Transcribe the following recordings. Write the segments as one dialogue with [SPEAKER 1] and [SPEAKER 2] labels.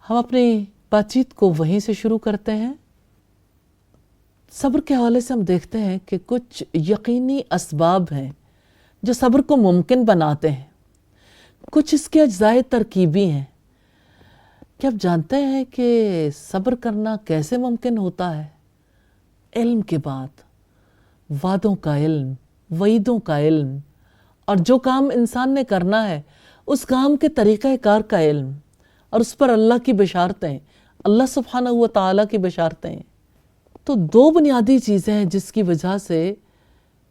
[SPEAKER 1] ہم اپنی بات چیت کو وہیں سے شروع کرتے ہیں۔ صبر کے حوالے سے ہم دیکھتے ہیں کہ کچھ یقینی اسباب ہیں جو صبر کو ممکن بناتے ہیں، کچھ اس کے اجزائے ترکیبی ہیں۔ کیا آپ جانتے ہیں کہ صبر کرنا کیسے ممکن ہوتا ہے؟ علم کے بعد وعدوں کا علم، وعیدوں کا علم، اور جو کام انسان نے کرنا ہے اس کام کے طریقہ کار کا علم، اور اس پر اللہ کی بشارتیں، اللہ سبحانہ و تعالیٰ کی بشارتیں۔ تو دو بنیادی چیزیں ہیں جس کی وجہ سے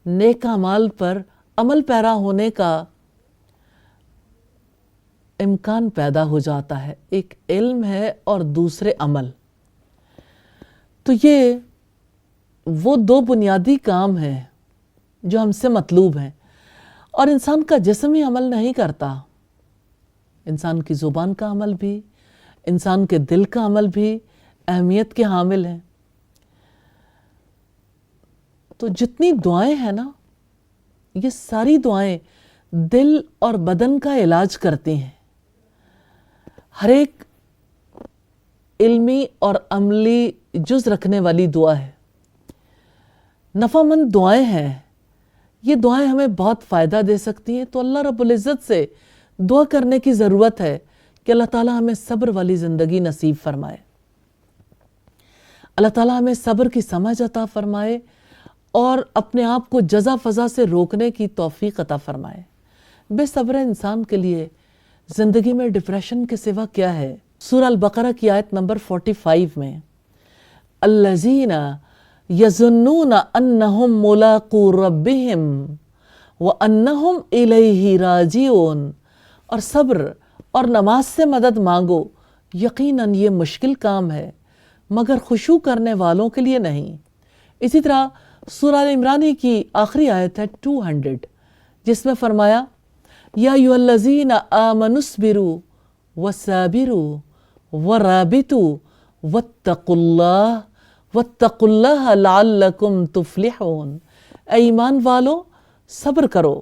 [SPEAKER 1] نیک اعمال پر عمل پیرا ہونے کا امکان پیدا ہو جاتا ہے، ایک علم ہے اور دوسرے عمل۔ تو یہ وہ دو بنیادی کام ہیں جو ہم سے مطلوب ہیں، اور انسان کا جسم ہی عمل نہیں کرتا، انسان کی زبان کا عمل بھی، انسان کے دل کا عمل بھی اہمیت کے حامل ہیں۔ تو جتنی دعائیں ہیں نا، یہ ساری دعائیں دل اور بدن کا علاج کرتی ہیں۔ ہر ایک علمی اور عملی جز رکھنے والی دعا ہے، نفع مند دعائیں ہیں۔ یہ دعائیں ہمیں بہت فائدہ دے سکتی ہیں، تو اللہ رب العزت سے دعا کرنے کی ضرورت ہے کہ اللہ تعالیٰ ہمیں صبر والی زندگی نصیب فرمائے، اللہ تعالیٰ ہمیں صبر کی سمجھ عطا فرمائے اور اپنے آپ کو جزا فضا سے روکنے کی توفیق عطا فرمائے۔ بے صبر انسان کے لیے زندگی میں ڈپریشن کے سوا کیا ہے؟ سورہ البقرہ کی آیت نمبر 45 میں الذین یظنون انہم ملاقو ربہم وانہم الیہ راجعون، اور صبر اور نماز سے مدد مانگو، یقیناً یہ مشکل کام ہے مگر خشوع کرنے والوں کے لیے نہیں۔ اسی طرح سورہ عمران کی آخری آیت ہے 200، جس میں فرمایا یا ایھا الذین آمنوا اصبروا وصابروا ورابطوا واتقوا اللہ لعلکم تفلحون۔ اے ایمان والو، صبر کرو،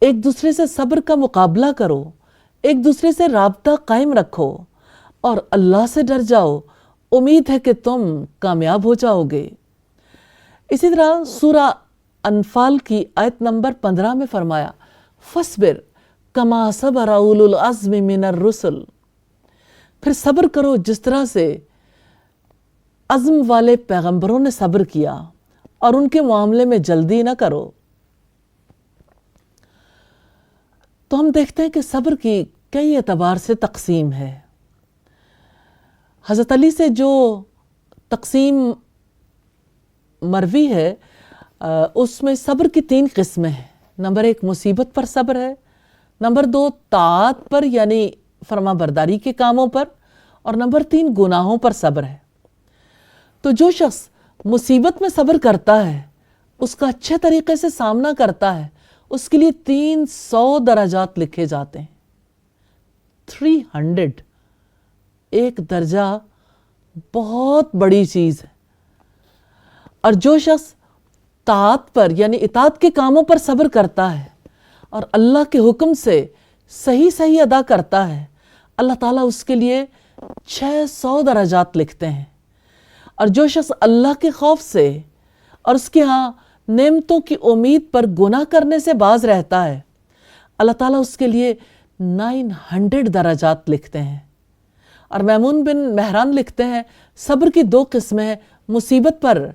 [SPEAKER 1] ایک دوسرے سے صبر کا مقابلہ کرو، ایک دوسرے سے رابطہ قائم رکھو، اور اللہ سے ڈر جاؤ، امید ہے کہ تم کامیاب ہو جاؤ گے۔ اسی طرح سورہ انفال کی آیت نمبر 15 میں فرمایا فَاصْبِرْ كَمَا صَبَرَ أُولُو الْعَزْمِ مِنَ الرُّسُلِ، پھر صبر کرو جس طرح سے عزم والے پیغمبروں نے صبر کیا، اور ان کے معاملے میں جلدی نہ کرو۔ تو ہم دیکھتے ہیں کہ صبر کی کئی اعتبار سے تقسیم ہے۔ حضرت علی سے جو تقسیم مروی ہے اس میں صبر کی 3 قسمیں ہیں۔ نمبر 1 مصیبت پر صبر ہے، نمبر 2 طاعات پر یعنی فرما برداری کے کاموں پر، اور نمبر 3 گناہوں پر صبر ہے۔ تو جو شخص مصیبت میں صبر کرتا ہے، اس کا اچھے طریقے سے سامنا کرتا ہے، اس کے لیے 300 درجات لکھے جاتے ہیں۔ 300، ایک درجہ بہت بڑی چیز ہے۔ اور جو شخص طاعت پر یعنی اطاعت کے کاموں پر صبر کرتا ہے اور اللہ کے حکم سے صحیح ادا کرتا ہے، اللہ تعالیٰ اس کے لیے 600 درجات لکھتے ہیں۔ اور جو شخص اللہ کے خوف سے اور اس کے ہاں نعمتوں کی امید پر گناہ کرنے سے باز رہتا ہے، اللہ تعالیٰ اس کے لیے 900 درجات لکھتے ہیں۔ اور میمون بن مہران لکھتے ہیں صبر کی 2 قسمیں ہیں، مصیبت پر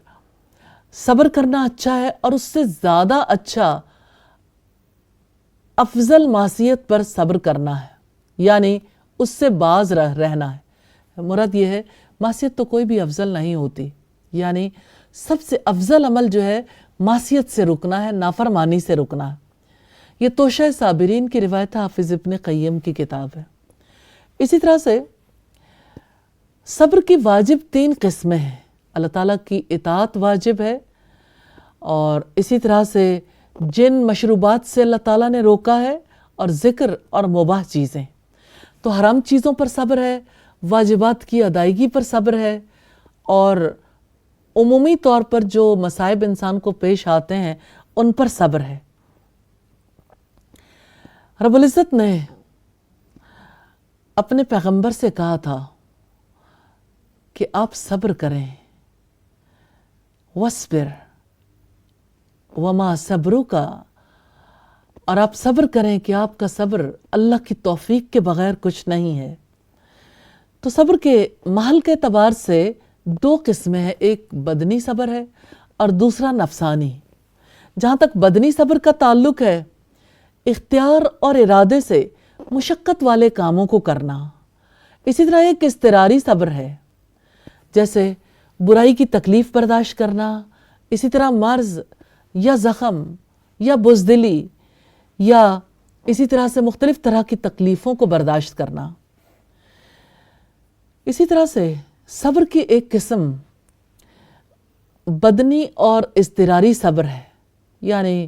[SPEAKER 1] صبر کرنا اچھا ہے، اور اس سے زیادہ اچھا افضل معصیت پر صبر کرنا ہے، یعنی اس سے باز رہنا ہے۔ مراد یہ ہے معصیت تو کوئی بھی افضل نہیں ہوتی، یعنی سب سے افضل عمل جو ہے معصیت سے رکنا ہے، نافرمانی سے رکنا ہے۔ یہ توشہ صابرین کی روایت حافظ ابن قیم کی کتاب ہے۔ اسی طرح سے صبر کی واجب 3 قسمیں ہیں۔ اللہ تعالیٰ کی اطاعت واجب ہے، اور اسی طرح سے جن مشروبات سے اللہ تعالیٰ نے روکا ہے، اور ذکر اور مباح چیزیں۔ تو حرام چیزوں پر صبر ہے، واجبات کی ادائیگی پر صبر ہے، اور عمومی طور پر جو مصائب انسان کو پیش آتے ہیں ان پر صبر ہے۔ رب العزت نے اپنے پیغمبر سے کہا تھا کہ آپ صبر کریں، وَاصْبِرْ وَمَا صَبْرُكَ، اور آپ صبر کریں کہ آپ کا صبر اللہ کی توفیق کے بغیر کچھ نہیں ہے۔ تو صبر کے محل کے اعتبار سے دو قسمیں ہیں، ایک بدنی صبر ہے اور دوسرا نفسانی۔ جہاں تک بدنی صبر کا تعلق ہے، اختیار اور ارادے سے مشقت والے کاموں کو کرنا۔ اسی طرح ایک اضطراری صبر ہے، جیسے برائی کی تکلیف برداشت کرنا، اسی طرح مرض یا زخم یا بزدلی یا اسی طرح سے مختلف طرح کی تکلیفوں کو برداشت کرنا۔ اسی طرح سے صبر کی ایک قسم بدنی اور اضطراری صبر ہے، یعنی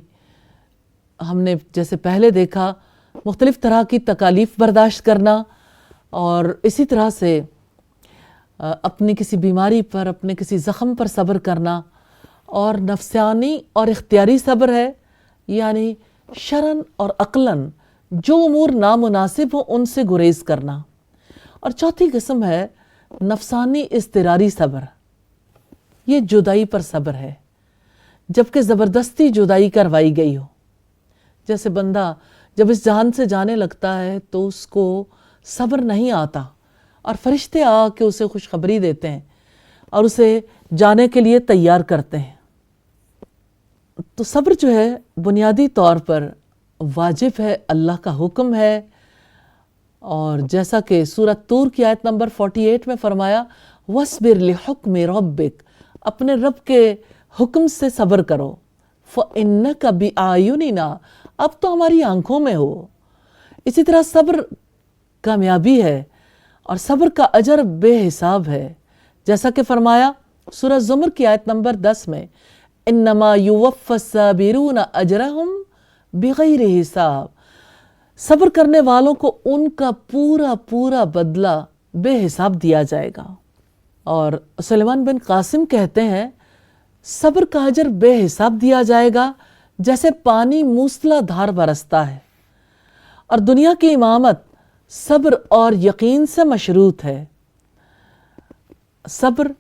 [SPEAKER 1] ہم نے جیسے پہلے دیکھا مختلف طرح کی تکالیف برداشت کرنا، اور اسی طرح سے اپنی کسی بیماری پر، اپنے کسی زخم پر صبر کرنا۔ اور نفسانی اور اختیاری صبر ہے، یعنی شرعاً اور عقلاً جو امور نامناسب ہوں ان سے گریز کرنا۔ اور چوتھی قسم ہے نفسانی اضطراری صبر، یہ جدائی پر صبر ہے، جبکہ زبردستی جدائی کروائی گئی ہو۔ جیسے بندہ جب اس جہان سے جانے لگتا ہے تو اس کو صبر نہیں آتا، اور فرشتے آ کے اسے خوشخبری دیتے ہیں اور اسے جانے کے لیے تیار کرتے ہیں۔ تو صبر جو ہے بنیادی طور پر واجب ہے، اللہ کا حکم ہے، اور جیسا کہ سورۃ طور کی آیت نمبر 48 میں فرمایا، وَاصْبِرْ لِحُکْمِ رَبِّکَ، اپنے رب کے حکم سے صبر کرو، فَإِنَّكَ بِأَعْيُنِنَا، اب تو ہماری آنکھوں میں ہو۔ اسی طرح صبر کامیابی ہے اور صبر کا اجر بے حساب ہے، جیسا کہ فرمایا سورہ زمر کی آیت نمبر 10 میں، انما یوفی الصابرون اجرہم بغیر حساب، صبر کرنے والوں کو ان کا پورا پورا بدلہ بے حساب دیا جائے گا۔ اور سلیمان بن قاسم کہتے ہیں، صبر کا اجر بے حساب دیا جائے گا جیسے پانی موسلا دھار برستا ہے۔ اور دنیا کی امامت صبر اور یقین سے مشروط ہے۔ صبر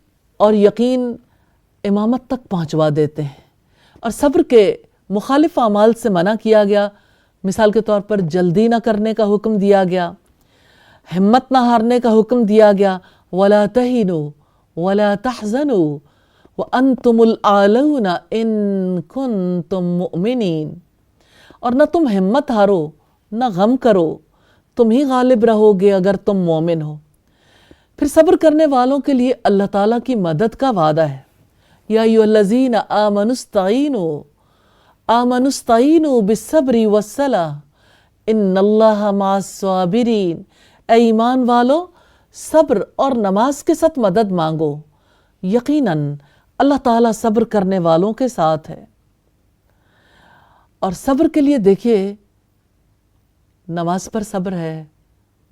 [SPEAKER 1] اور یقین امامت تک پہنچوا دیتے ہیں، اور صبر کے مخالف اعمال سے منع کیا گیا۔ مثال کے طور پر جلدی نہ کرنے کا حکم دیا گیا، ہمت نہ ہارنے کا حکم دیا گیا، وَلَا تَهِنُوا وَلَا تَحْزَنُوا وَأَنْتُمُ الْأَعْلَوْنَ إِن كُنتُم مُؤْمِنِينَ، اور نہ تم ہمت ہارو، نہ غم کرو، تم ہی غالب رہو گے اگر تم مومن ہو۔ پھر صبر کرنے والوں کے لیے اللہ تعالیٰ کی مدد کا وعدہ ہے، یا ایھا الذین آمنوا استعینوا بالصبر والصلاۃ ان اللہ مع الصابرین، اے ایمان والو صبر اور نماز کے ساتھ مدد مانگو، یقیناً اللہ تعالیٰ صبر کرنے والوں کے ساتھ ہے۔ اور صبر کے لیے دیکھیے، نماز پر صبر ہے،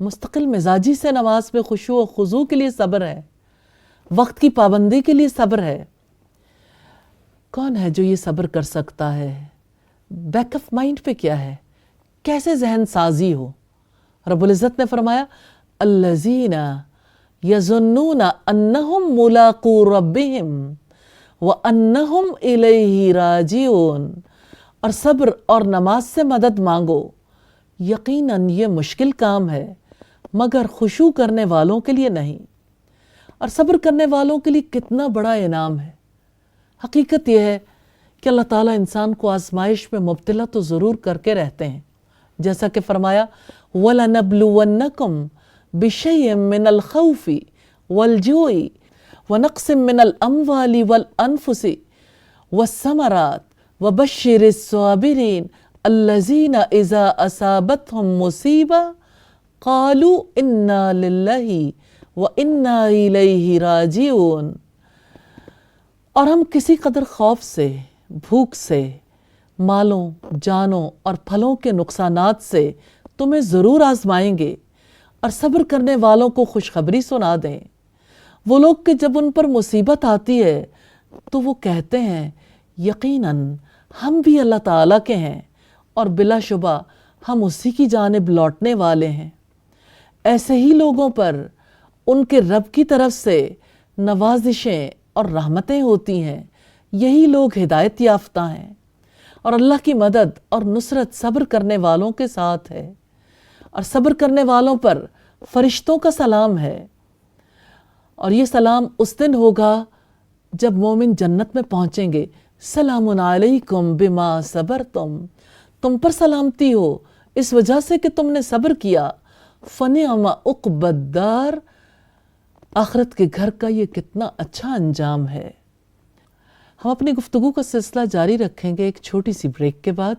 [SPEAKER 1] مستقل مزاجی سے نماز میں خشوع و خضوع کے لیے صبر ہے، وقت کی پابندی کے لیے صبر ہے۔ کون ہے جو یہ صبر کر سکتا ہے؟ بیک آف مائنڈ پہ کیا ہے؟ کیسے ذہن سازی ہو؟ رب العزت نے فرمایا، الذین یظنون انہم ملاقو ربہم وانہم الیہ راجعون، اور صبر اور نماز سے مدد مانگو، یقیناً یہ مشکل کام ہے مگر خشوع کرنے والوں کے لیے نہیں۔ اور صبر کرنے والوں کے لیے کتنا بڑا انعام ہے۔ حقیقت یہ ہے کہ اللہ تعالیٰ انسان کو آزمائش میں مبتلا تو ضرور کر کے رہتے ہیں، جیسا کہ فرمایا، وَلَنَبْلُوَنَّكُمْ بِشَيْءٍ مِّنَ الْخَوْفِ وَالْجُوعِ وَنَقْصٍ مِّنَ الْأَمْوَالِ وَالْأَنفُسِ وَالثَّمَرَاتِ وَبَشِّرِ الصَّابِرِينَ الَّذِينَ إِذَا أَصَابَتْهُمْ مُصِیبَةٌ قَالُوا إِنَّا لِلَّهِ وَإِنَّا إِلَيْهِ رَاجِعُونَ۔ اور ہم کسی قدر خوف سے، بھوک سے، مالوں، جانوں اور پھلوں کے نقصانات سے تمہیں ضرور آزمائیں گے، اور صبر کرنے والوں کو خوشخبری سنا دیں۔ وہ لوگ کہ جب ان پر مصیبت آتی ہے تو وہ کہتے ہیں، یقیناً ہم بھی اللہ تعالیٰ کے ہیں اور بلا شبہ ہم اسی کی جانب لوٹنے والے ہیں۔ ایسے ہی لوگوں پر ان کے رب کی طرف سے نوازشیں اور رحمتیں ہوتی ہیں، یہی لوگ ہدایت یافتہ ہیں، اور اللہ کی مدد اور نصرت صبر کرنے والوں کے ساتھ ہے، اور صبر کرنے والوں پر فرشتوں کا سلام ہے۔ اور یہ سلام اس دن ہوگا جب مومن جنت میں پہنچیں گے۔ سلام علیکم بما صبرتم، تم پر سلامتی ہو اس وجہ سے کہ تم نے صبر کیا۔ فنعم عقبی الدار، آخرت کے گھر کا یہ کتنا اچھا انجام ہے۔ ہم اپنی گفتگو کا سلسلہ جاری رکھیں گے ایک چھوٹی سی بریک کے بعد۔